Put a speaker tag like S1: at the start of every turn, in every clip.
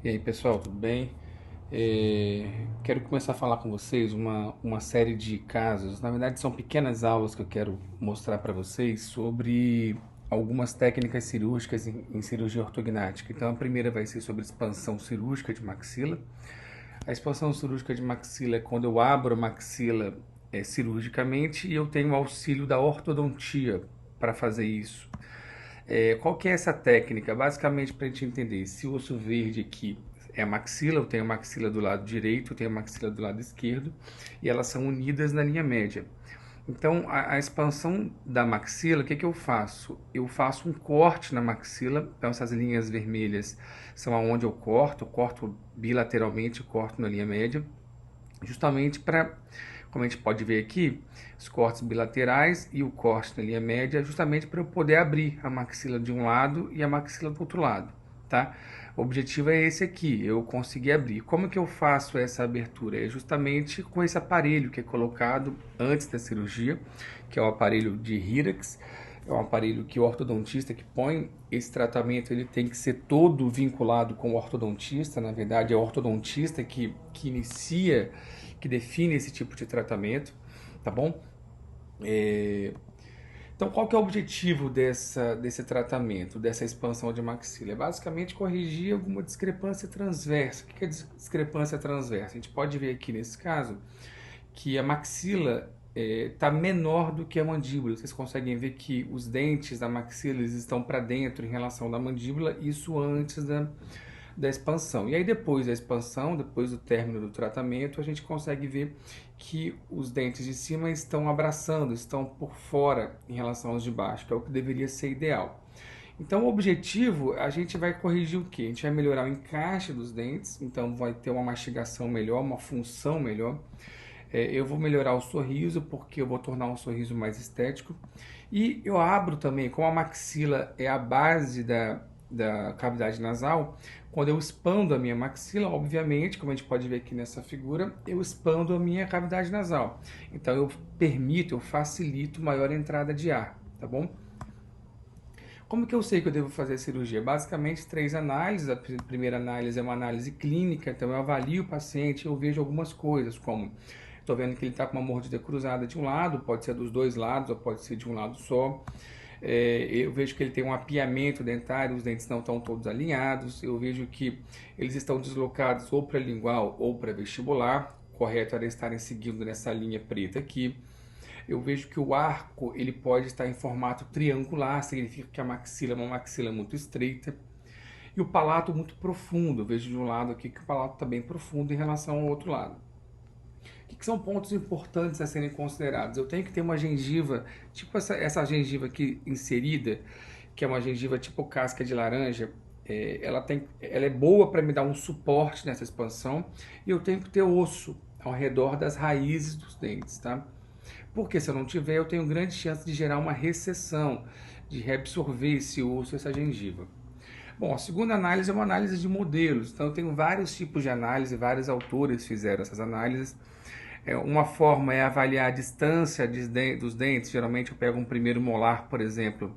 S1: E aí pessoal, tudo bem? Quero começar a falar com vocês uma série de casos. Na verdade, são pequenas aulas que eu quero mostrar para vocês sobre algumas técnicas cirúrgicas em cirurgia ortognática. Então, a primeira vai ser sobre expansão cirúrgica de maxila. A expansão cirúrgica de maxila é quando eu abro a maxila cirurgicamente e eu tenho o auxílio da ortodontia para fazer isso. Qual que é essa técnica? Basicamente, para a gente entender, esse osso verde aqui é a maxila, eu tenho a maxila do lado direito, eu tenho a maxila do lado esquerdo, e elas são unidas na linha média. Então, a expansão da maxila, o que, que eu faço? Eu faço um corte na maxila, então essas linhas vermelhas são aonde eu corto bilateralmente, corto na linha média, justamente para, como a gente pode ver aqui, os cortes bilaterais e o corte na linha média, justamente para eu poder abrir a maxila de um lado e a maxila do outro lado, tá? O objetivo é esse aqui, eu conseguir abrir. Como que eu faço essa abertura? É justamente com esse aparelho que é colocado antes da cirurgia, que é o aparelho de Hyrax. É um aparelho que o ortodontista que põe esse tratamento, ele tem que ser todo vinculado com o ortodontista. Na verdade, é o ortodontista que inicia, que define esse tipo de tratamento, tá bom? Então, qual que é o objetivo desse tratamento, dessa expansão de maxila? É basicamente corrigir alguma discrepância transversa. O que é discrepância transversa? A gente pode ver aqui nesse caso que a maxila está menor do que a mandíbula. Vocês conseguem ver que os dentes da maxila estão para dentro em relação da mandíbula, isso antes da expansão. E aí depois da expansão, depois do término do tratamento, a gente consegue ver que os dentes de cima estão abraçando, estão por fora em relação aos de baixo, que é o que deveria ser ideal. Então o objetivo, a gente vai corrigir o que? A gente vai melhorar o encaixe dos dentes, então vai ter uma mastigação melhor, uma função melhor. Eu vou melhorar o sorriso, porque eu vou tornar um sorriso mais estético. E eu abro também, como a maxila é a base da cavidade nasal, quando eu expando a minha maxila, obviamente, como a gente pode ver aqui nessa figura, eu expando a minha cavidade nasal. Então eu permito, eu facilito maior entrada de ar, tá bom? Como que eu sei que eu devo fazer a cirurgia? Basicamente, três análises. A primeira análise é uma análise clínica, então eu avalio o paciente e eu vejo algumas coisas, como estou vendo que ele está com uma mordida cruzada de um lado, pode ser dos dois lados ou pode ser de um lado só. Eu vejo que ele tem um apiamento dentário, os dentes não estão todos alinhados. Eu vejo que eles estão deslocados ou para lingual ou para vestibular. Correto era estarem seguindo nessa linha preta aqui. Eu vejo que o arco ele pode estar em formato triangular, significa que a maxila é uma maxila muito estreita. E o palato muito profundo, eu vejo de um lado aqui que o palato está bem profundo em relação ao outro lado. O que são pontos importantes a serem considerados? Eu tenho que ter uma gengiva, tipo essa gengiva aqui inserida, que é uma gengiva tipo casca de laranja. Ela é boa para me dar um suporte nessa expansão, e eu tenho que ter osso ao redor das raízes dos dentes, tá? Porque se eu não tiver, eu tenho grande chance de gerar uma recessão, de reabsorver esse osso, essa gengiva. Bom, a segunda análise é uma análise de modelos. Então, eu tenho vários tipos de análise, vários autores fizeram essas análises. Uma forma é avaliar a distância dos dentes. Geralmente, eu pego um primeiro molar, por exemplo,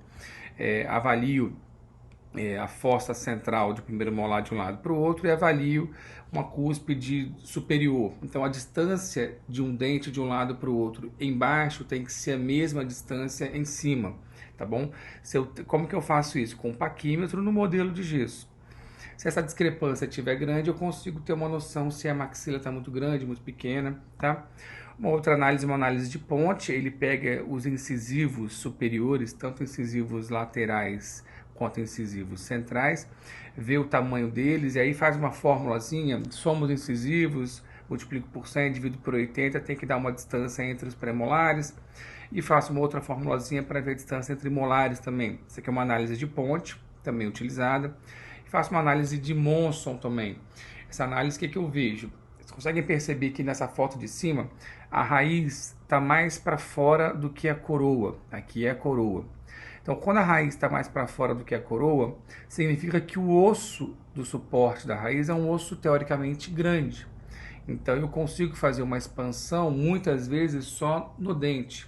S1: avalio a fossa central de primeiro molar de um lado para o outro e avalio uma cúspide superior. Então a distância de um dente de um lado para o outro embaixo tem que ser a mesma distância em cima, tá bom? Como que eu faço isso? Com um paquímetro no modelo de gesso. Se essa discrepância estiver grande, eu consigo ter uma noção se a maxila está muito grande, muito pequena, tá? Uma outra análise é uma análise de ponte. Ele pega os incisivos superiores, tanto incisivos laterais quanto incisivos centrais, vê o tamanho deles e aí faz uma formulazinha, soma os incisivos, multiplico por 100, divido por 80, tem que dar uma distância entre os premolares e faço uma outra formulazinha para ver a distância entre molares também. Isso aqui é uma análise de ponte, também utilizada. E faço uma análise de Monson também. Essa análise, o que eu vejo? Vocês conseguem perceber que nessa foto de cima, a raiz está mais para fora do que a coroa. Aqui é a coroa. Então, quando a raiz está mais para fora do que a coroa, significa que o osso do suporte da raiz é um osso teoricamente grande. Então, eu consigo fazer uma expansão, muitas vezes, só no dente.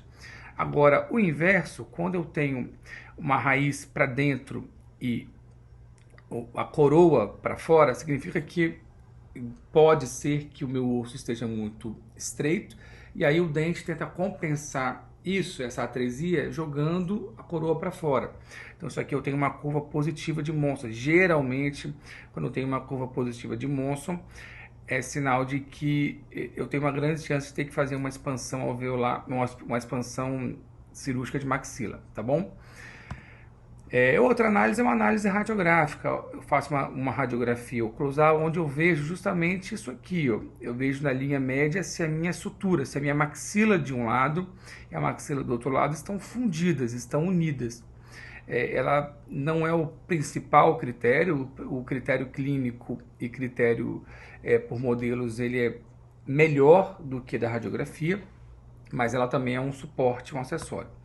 S1: Agora, o inverso, quando eu tenho uma raiz para dentro e a coroa para fora, significa que pode ser que o meu osso esteja muito estreito, e aí o dente tenta compensar isso, essa atresia, jogando a coroa para fora. Então isso aqui eu tenho uma curva positiva de Monson. Geralmente, quando eu tenho uma curva positiva de Monson, é sinal de que eu tenho uma grande chance de ter que fazer uma expansão alveolar, uma expansão cirúrgica de maxila, tá bom? Outra análise é uma análise radiográfica. Eu faço uma radiografia oclusal onde eu vejo justamente isso aqui. Ó. Eu vejo na linha média se a minha sutura, se a minha maxila de um lado e a maxila do outro lado estão fundidas, estão unidas. Ela não é o principal critério, o critério clínico e critério por modelos ele é melhor do que da radiografia, mas ela também é um suporte, um acessório.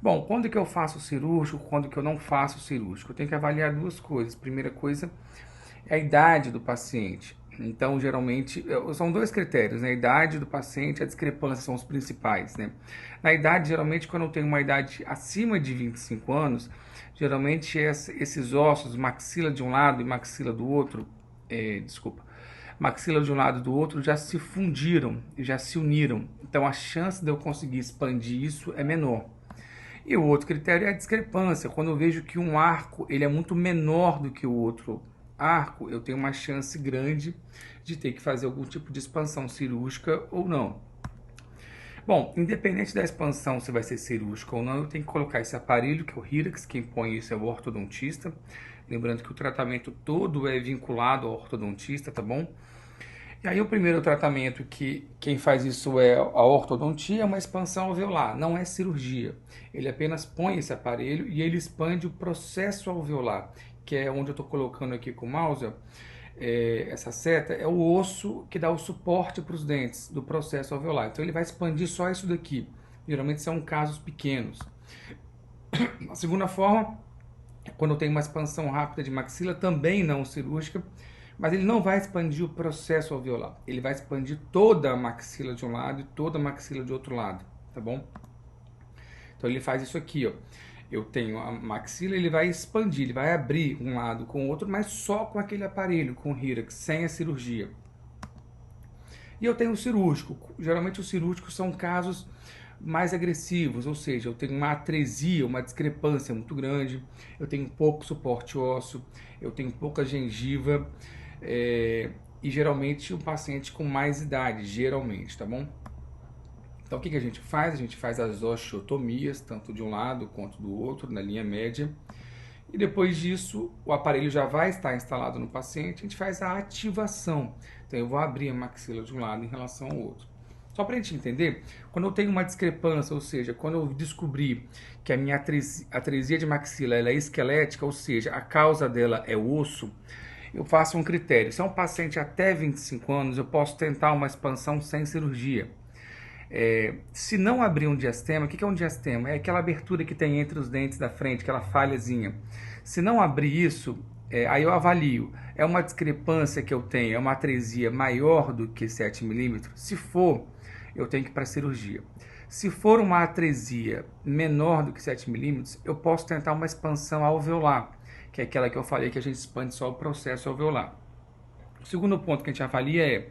S1: Bom, quando que eu faço cirúrgico, quando que eu não faço cirúrgico? Eu tenho que avaliar duas coisas. Primeira coisa é a idade do paciente. Então, geralmente, são dois critérios, né? A idade do paciente e a discrepância são os principais, né? Na idade, geralmente, quando eu tenho uma idade acima de 25 anos, geralmente esses ossos, maxila de um lado e maxila do outro, maxila de um lado e do outro já se fundiram, já se uniram. Então, a chance de eu conseguir expandir isso é menor. E o outro critério é a discrepância. Quando eu vejo que um arco ele é muito menor do que o outro arco, eu tenho uma chance grande de ter que fazer algum tipo de expansão cirúrgica ou não. Bom, independente da expansão, se vai ser cirúrgica ou não, eu tenho que colocar esse aparelho, que é o Hyrax, quem põe isso é o ortodontista. Lembrando que o tratamento todo é vinculado ao ortodontista, tá bom? E aí o primeiro tratamento que quem faz isso é a ortodontia, é uma expansão alveolar, não é cirurgia. Ele apenas põe esse aparelho e ele expande o processo alveolar, que é onde eu estou colocando aqui com o mouse, essa seta, é o osso que dá o suporte para os dentes do processo alveolar. Então ele vai expandir só isso daqui. Geralmente são casos pequenos. A segunda forma, quando eu tenho uma expansão rápida de maxila, também não cirúrgica, mas ele não vai expandir o processo alveolar. Ele vai expandir toda a maxila de um lado e toda a maxila de outro lado, tá bom? Então ele faz isso aqui, ó. Eu tenho a maxila, ele vai expandir, ele vai abrir um lado com o outro, mas só com aquele aparelho, com o Hyrax, sem a cirurgia. E eu tenho o cirúrgico. Geralmente os cirúrgicos são casos mais agressivos, ou seja, eu tenho uma atresia, uma discrepância muito grande, eu tenho pouco suporte ósseo, eu tenho pouca gengiva, e geralmente um paciente com mais idade, geralmente, tá bom? Então o que a gente faz? A gente faz as osteotomias, tanto de um lado quanto do outro, na linha média, e depois disso o aparelho já vai estar instalado no paciente, a gente faz a ativação. Então eu vou abrir a maxila de um lado em relação ao outro. Só para a gente entender, quando eu tenho uma discrepância, ou seja, quando eu descobri que a minha atresia de maxila ela é esquelética, ou seja, a causa dela é o osso, eu faço um critério. Se é um paciente até 25 anos, eu posso tentar uma expansão sem cirurgia. Se não abrir um diastema, o que é um diastema? É aquela abertura que tem entre os dentes da frente, aquela falhazinha. Se não abrir isso, aí eu avalio. É uma discrepância que eu tenho, é uma atresia maior do que 7 milímetros? Se for, eu tenho que ir para a cirurgia. Se for uma atresia menor do que 7 milímetros, eu posso tentar uma expansão alveolar, que é aquela que eu falei que a gente expande só o processo alveolar. O segundo ponto que a gente avalia é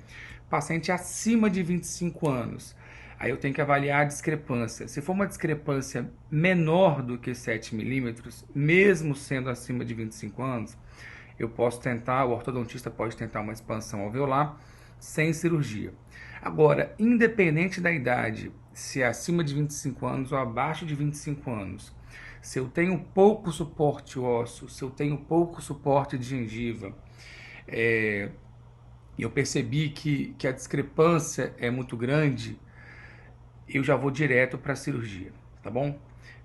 S1: paciente acima de 25 anos. Aí eu tenho que avaliar a discrepância. Se for uma discrepância menor do que 7 milímetros, mesmo sendo acima de 25 anos, eu posso tentar, o ortodontista pode tentar uma expansão alveolar sem cirurgia. Agora, independente da idade, se é acima de 25 anos ou abaixo de 25 anos, se eu tenho pouco suporte ósseo, se eu tenho pouco suporte de gengiva, eu percebi que a discrepância é muito grande, eu já vou direto para a cirurgia, tá bom?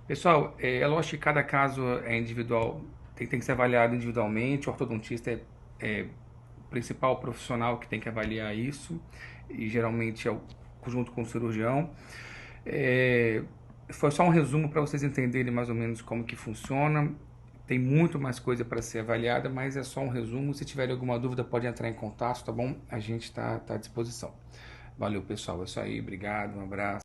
S1: Pessoal, é lógico que cada caso é individual, tem que ser avaliado individualmente, o ortodontista é o principal profissional que tem que avaliar isso, e geralmente é junto com o cirurgião. Foi só um resumo para vocês entenderem mais ou menos como que funciona. Tem muito mais coisa para ser avaliada, mas é só um resumo. Se tiverem alguma dúvida, pode entrar em contato, tá bom? A gente está à disposição. Valeu, pessoal. É isso aí. Obrigado. Um abraço.